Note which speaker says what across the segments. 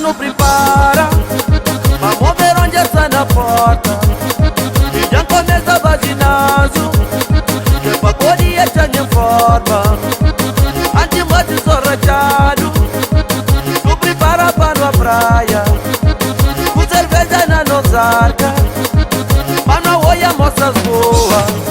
Speaker 1: Não prepara, vamos ver onde está na porta. E já começa vaginazo, que pra poder já nem forma. Antes de sorrachado, tu prepara para a praia. Com cerveja na nosarca, mas não olha moças boas.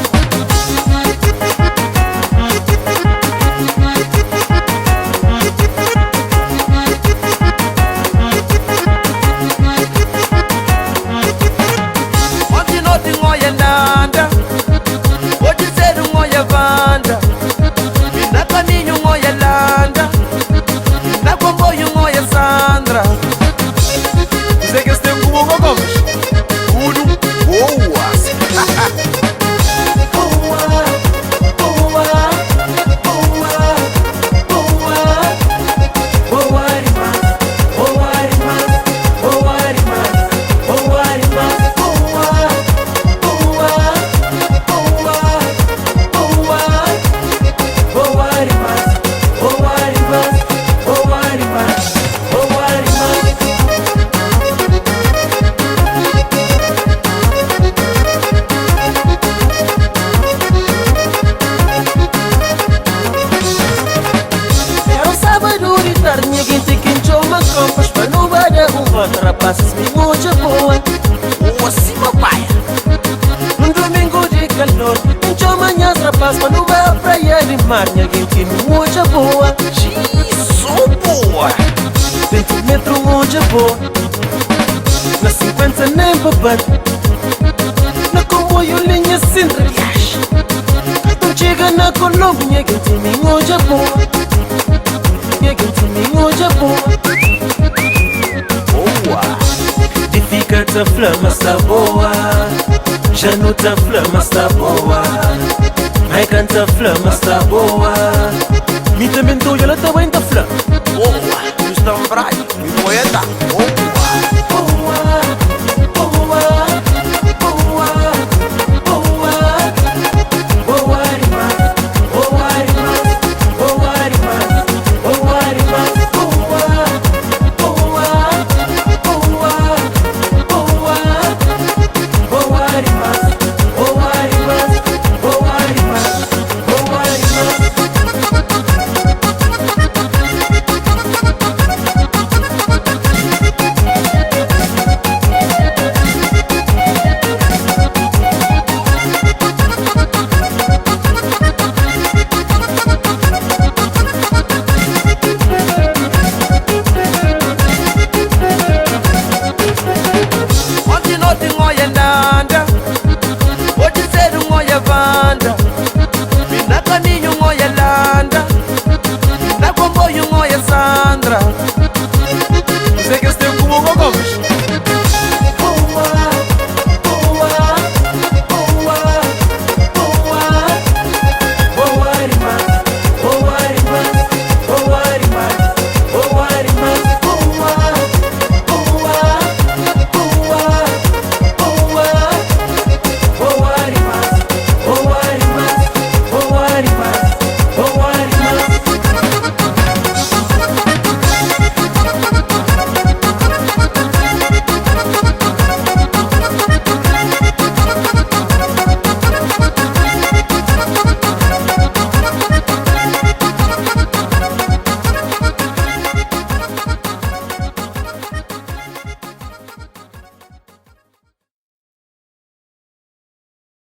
Speaker 1: Rapazes me moja boa, assim meu pai. Num domingo de calor, encho manhãs rapaz, mas não vai à praia de mar. Ninguém tem moja boa, sou boa. 20 metros moja boa, na 50 nem babado. Na comboio linha sem reais. Então chega na Colômbia, ninguém tem moja boa. Ninguém tem moja boa. Fica a flama está boa, já não tá flama está boa. Ai canta flama está boa, me também tô ela também tá flama boa. Tu está um praia, me poeta boa.